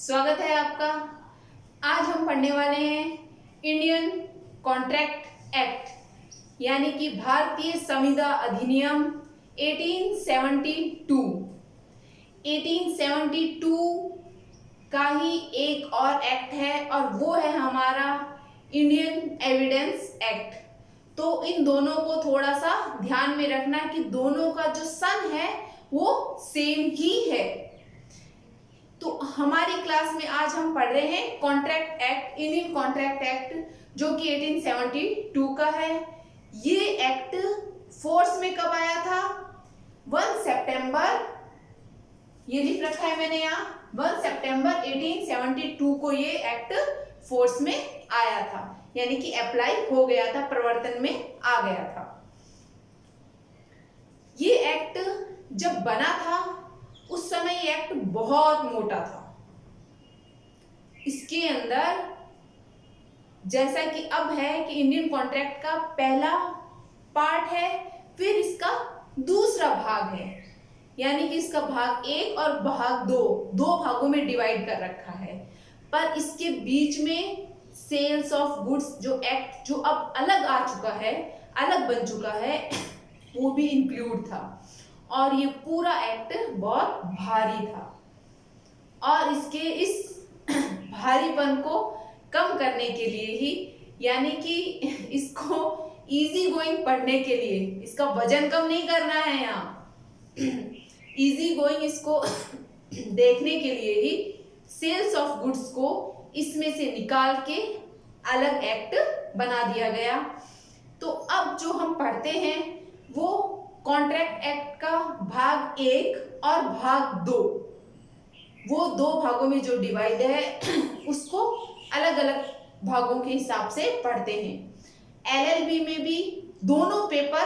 स्वागत है आपका। आज हम पढ़ने वाले हैं इंडियन कॉन्ट्रैक्ट एक्ट यानी कि भारतीय संविदा अधिनियम 1872। 1872 का ही एक और एक्ट है और वो है हमारा इंडियन एविडेंस एक्ट। तो इन दोनों को थोड़ा सा ध्यान में रखना कि दोनों का जो सन है वो सेम ही है। तो हमारी क्लास में आज हम पढ़ रहे हैं contract act, Indian contract act जो कि 1872 का है। ये एक्ट फोर्स में कब आया था? 1 सितंबर, ये लिख रखा है मैंने यहाँ, 1 सितंबर 1872 को ये एक्ट फोर्स में आया था, यानी कि अप्लाई हो गया था, प्रवर्तन में आ गया था। ये एक्ट जब बना था उस समय ये एक्ट बहुत मोटा था। इसके अंदर जैसा कि अब है कि इंडियन कॉन्ट्रैक्ट का पहला पार्ट है, फिर इसका दूसरा भाग है, यानी कि इसका भाग 1 और भाग 2, दो भागों में डिवाइड कर रखा है। पर इसके बीच में सेल्स ऑफ गुड्स जो एक्ट जो अब अलग आ चुका है, अलग बन चुका है, वो भी इंक्लूड था। और ये पूरा एक्ट बहुत भारी था और इसके इस भारीपन को कम करने के लिए ही, यानी कि इसको इजी गोइंग पढ़ने के लिए, इसका वजन कम नहीं करना है यहाँ, इजी गोइंग इसको देखने के लिए ही सेल्स ऑफ गुड्स को इसमें से निकाल के अलग एक्ट बना दिया गया। तो अब जो हम पढ़ते हैं वो कॉन्ट्रैक्ट एक्ट का भाग 1 और भाग 2, वो दो भागों में जो डिवाइड है उसको अलग अलग भागों के हिसाब से पढ़ते हैं। एलएलबी में भी दोनों पेपर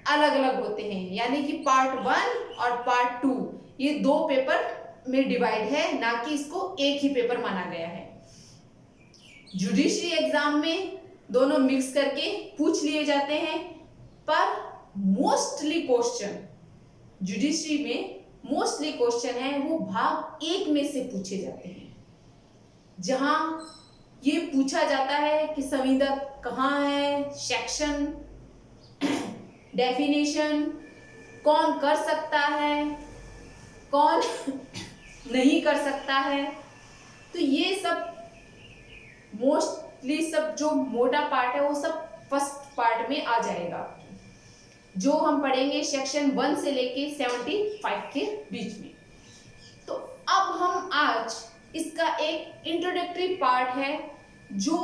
अलग अलग होते हैं, यानी कि पार्ट 1 और पार्ट 2 ये दो पेपर में डिवाइड है, ना कि इसको एक ही पेपर माना गया है। जुडिशरी एग्जाम में दोनों मिक्स करके पूछ लिए जाते हैं, पर मोस्टली क्वेश्चन जुडिशरी में मोस्टली क्वेश्चन है वो भाग 1 में से पूछे जाते हैं, जहां ये पूछा जाता है कि संविदा कहाँ है, सेक्शन, डेफिनेशन, कौन कर सकता है, कौन नहीं कर सकता है। तो ये सब मोस्टली सब जो मोटा पार्ट है वो सब फर्स्ट पार्ट में आ जाएगा, जो हम पढ़ेंगे सेक्शन 1 से लेके 75 के बीच में। तो अब हम आज इसका एक इंट्रोडक्टरी पार्ट है जो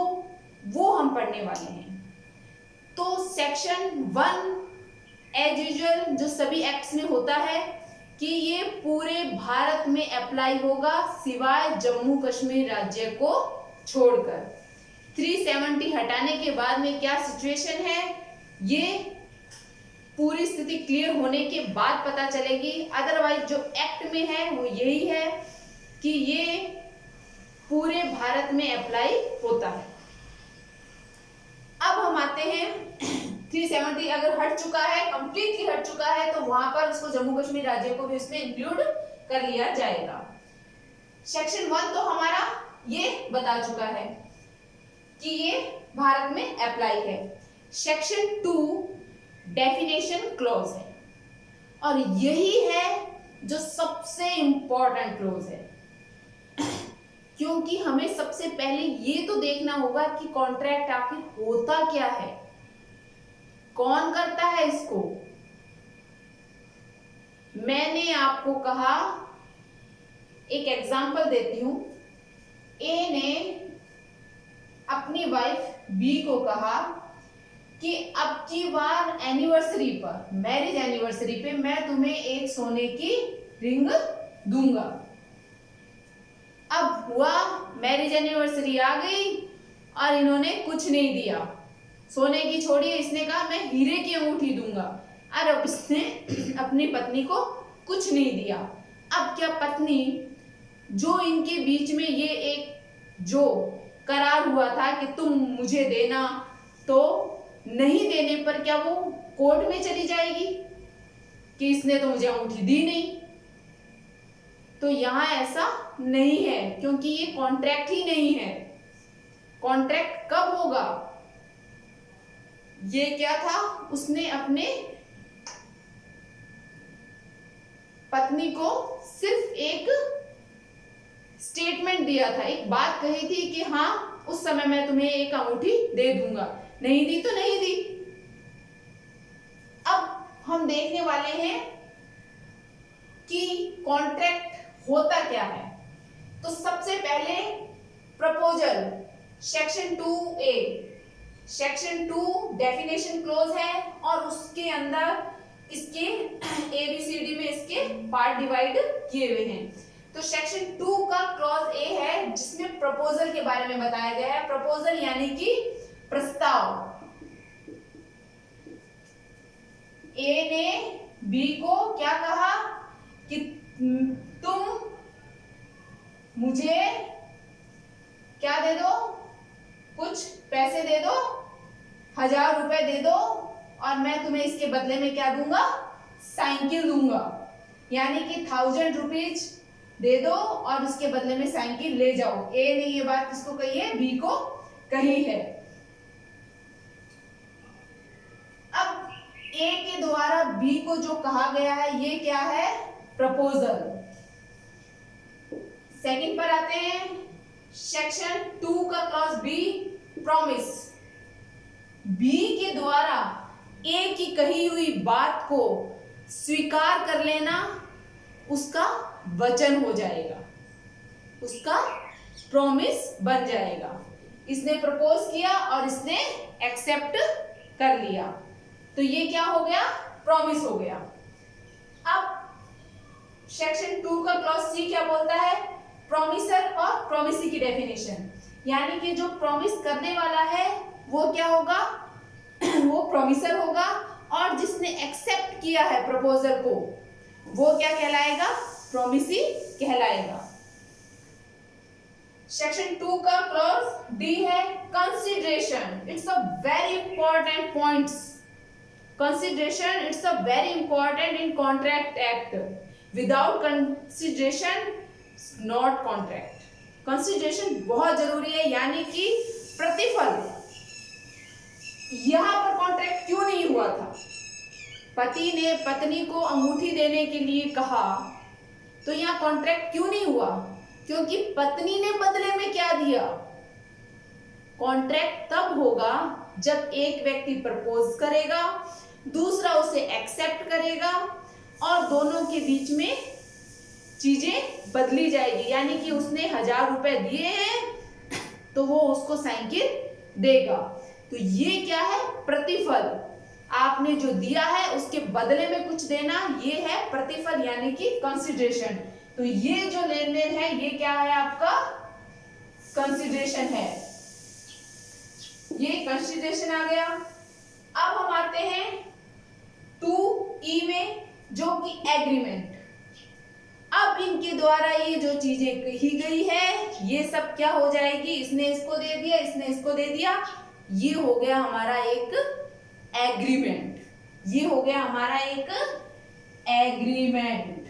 वो हम पढ़ने वाले हैं। तो सेक्शन 1 एज यूजुअल जो सभी एक्ट्स में होता है कि ये पूरे भारत में अप्लाई होगा सिवाय जम्मू कश्मीर राज्य को छोड़कर। 370 हटाने के बाद में क्या सिचुएशन है ये पूरी स्थिति क्लियर होने के बाद पता चलेगी। अदरवाइज जो एक्ट में है वो यही है कि ये पूरे भारत में अप्लाई होता है। अब हम आते हैं 370 अगर हट चुका है, कंप्लीटली हट चुका है, तो वहां पर उसको जम्मू कश्मीर राज्य को भी उसमें इंक्लूड कर लिया जाएगा। सेक्शन 1 तो हमारा ये बता चुका है कि ये भारत में अप्लाई है। सेक्शन 2 डेफिनेशन क्लॉज है और यही है जो सबसे इंपॉर्टेंट क्लॉज है, क्योंकि हमें सबसे पहले ये तो देखना होगा कि कॉन्ट्रैक्ट आखिर होता क्या है, कौन करता है इसको। मैंने आपको कहा, एक एग्जांपल देती हूं, ए ने अपनी वाइफ बी को कहा कि अब की बार एनिवर्सरी पर, मैरिज एनिवर्सरी पे मैं तुम्हें एक सोने की रिंग दूंगा। अब हुआ मैरिज एनिवर्सरी आ गई और इन्होंने कुछ नहीं दिया, सोने की छोड़िए, इसने कहा मैं हीरे की अंगूठी दूंगा। और अब इसने अपनी पत्नी को कुछ नहीं दिया। अब क्या पत्नी, जो इनके बीच में ये एक जो करार हुआ था कि तुम मुझे देना, तो नहीं देने पर क्या वो कोर्ट में चली जाएगी कि इसने तो मुझे अंगूठी दी नहीं? तो यहां ऐसा नहीं है क्योंकि ये कॉन्ट्रैक्ट ही नहीं है। कॉन्ट्रैक्ट कब होगा? ये क्या था, उसने अपने पत्नी को सिर्फ एक स्टेटमेंट दिया था, एक बात कही थी कि हाँ उस समय मैं तुम्हें एक अंगूठी दे दूंगा, नहीं दी तो नहीं दी। अब हम देखने वाले हैं कि कॉन्ट्रैक्ट होता क्या है। तो सबसे पहले proposal, section 2A, section 2 definition close है और उसके अंदर इसके ABCD में इसके पार्ट डिवाइड किए हुए हैं। तो सेक्शन 2 का क्लॉज ए है जिसमें प्रपोजल के बारे में बताया गया है। प्रपोजल यानी कि प्रस्ताव। ए ने बी को क्या कहा कि तुम मुझे क्या दे दो, कुछ पैसे दे दो, 1000 रुपए दे दो और मैं तुम्हें इसके बदले में क्या दूंगा, साइकिल दूंगा। यानी कि 1000 रुपीज दे दो और उसके बदले में साइकिल ले जाओ। ए ने ये बात किसको कही है, बी को कही है। अब ए के द्वारा बी को जो कहा गया है ये क्या है, प्रपोजल। सेकंड पर आते हैं, सेक्शन 2 का क्लॉज बी, प्रॉमिस। बी के द्वारा ए की कही हुई बात को स्वीकार कर लेना उसका वचन हो जाएगा, उसका प्रॉमिस बन जाएगा। इसने प्रपोज किया और इसने एक्सेप्ट कर लिया, तो ये क्या हो गया, प्रॉमिस हो गया। अब सेक्शन 2 का क्लॉज सी क्या बोलता है, प्रॉमिसर और प्रॉमिसी की डेफिनेशन। यानी कि जो प्रॉमिस करने वाला है वो क्या होगा, वो प्रॉमिसर होगा और जिसने एक्सेप्ट किया है प्रपोजल को वो क्या कहलाएगा, प्रॉमिसी कहलाएगा। सेक्शन 2 का क्लॉज डी है, consideration. It's a very important points. Consideration it's a very important in contract act. Without consideration not contract. Consideration बहुत जरूरी है, यानी कि प्रतिफल। यहां पर कॉन्ट्रैक्ट क्यों नहीं हुआ था, पति ने पत्नी को अंगूठी देने के लिए कहा, तो यहाँ कॉन्ट्रैक्ट क्यों नहीं हुआ, क्योंकि पत्नी ने बदले में क्या दिया। कॉन्ट्रैक्ट तब होगा जब एक व्यक्ति प्रपोज करेगा, दूसरा उसे एक्सेप्ट करेगा और दोनों के बीच में चीजें बदली जाएगी। यानी कि उसने 1000 रुपए दिए हैं तो वो उसको साइकिल देगा। तो ये क्या है, प्रतिफल। आपने जो दिया है उसके बदले में कुछ देना, ये है प्रतिफल यानी कि कंसिडरेशन। तो ये जो लेन देन है ये क्या है, आपका कंसिडरेशन है। ये कंसिडरेशन आ गया। अब हम आते हैं 2E में, जो कि एग्रीमेंट। अब इनके द्वारा ये जो चीजें कही गई है ये सब क्या हो जाएगी, इसने इसको दे दिया, इसने इसको दे दिया, ये हो गया हमारा एक एग्रीमेंट। ये हो गया हमारा एक एग्रीमेंट।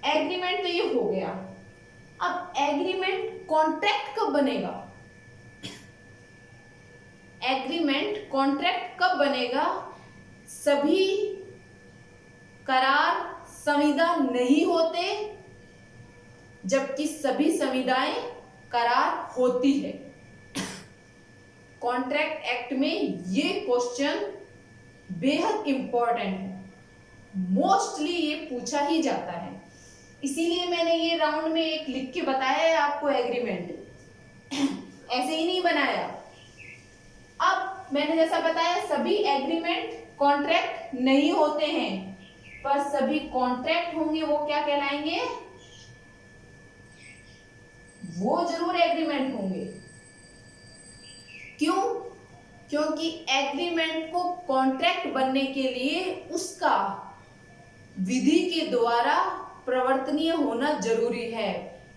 एग्रीमेंट तो ये हो गया। अब एग्रीमेंट कॉन्ट्रैक्ट कब बनेगा, एग्रीमेंट कॉन्ट्रैक्ट कब बनेगा, सभी करार संविदा नहीं होते जबकि सभी संविदाएं करार होती है। कॉन्ट्रैक्ट एक्ट में ये क्वेश्चन बेहद इंपॉर्टेंट है, मोस्टली ये पूछा ही जाता है, इसीलिए मैंने ये राउंड में एक लिख के बताया है आपको एग्रीमेंट, ऐसे ही नहीं बनाया। अब मैंने जैसा बताया सभी एग्रीमेंट कॉन्ट्रैक्ट नहीं होते हैं, पर सभी कॉन्ट्रैक्ट होंगे वो क्या कहलाएंगे, वो जरूर एग्रीमेंट होंगे। क्यों, क्योंकि एग्रीमेंट को कॉन्ट्रैक्ट बनने के लिए उसका विधि के द्वारा प्रवर्तनीय होना जरूरी है,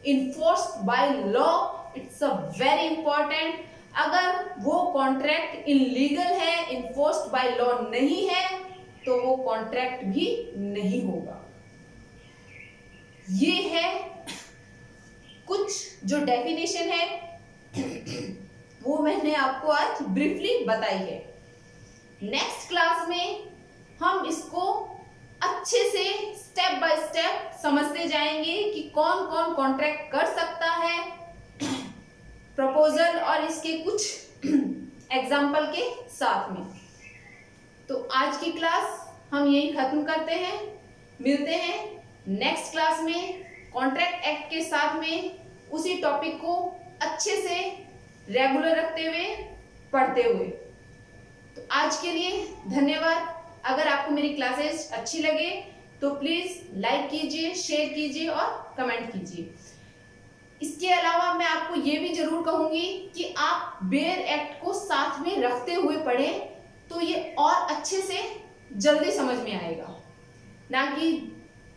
enforced by law. It's a very important. अगर वो कॉन्ट्रैक्ट इलीगल है, इन्फोर्स्ड बाय लॉ नहीं है, तो वो कॉन्ट्रैक्ट भी नहीं होगा। ये है कुछ जो डेफिनेशन है वो मैंने आपको आज ब्रीफली बताई है। नेक्स्ट क्लास में हम इसको अच्छे से स्टेप बाय स्टेप समझते जाएंगे कि कौन कौन कॉन्ट्रैक्ट कर सकता है प्रपोजल और इसके कुछ एग्जाम्पल के साथ में। तो आज की क्लास हम यही खत्म करते हैं। मिलते हैं नेक्स्ट क्लास में कॉन्ट्रैक्ट एक्ट के साथ में उसी टॉपिक को अच्छे से रेगुलर रखते हुए पढ़ते हुए। तो आज के लिए धन्यवाद। अगर आपको मेरी क्लासेस अच्छी लगे तो प्लीज लाइक कीजिए, शेयर कीजिए और कमेंट कीजिए। इसके अलावा मैं आपको ये भी जरूर कहूंगी कि आप बेयर एक्ट को साथ में रखते हुए पढ़ें तो ये और अच्छे से जल्दी समझ में आएगा, ना कि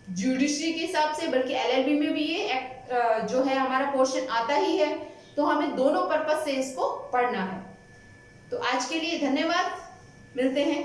जुडिशरी के हिसाब से, बल्कि एलएलबी में भी ये एक्ट जो है हमारा पोर्शन आता ही है, तो हमें दोनों पर्पस से इसको पढ़ना है। तो आज के लिए धन्यवाद। मिलते हैं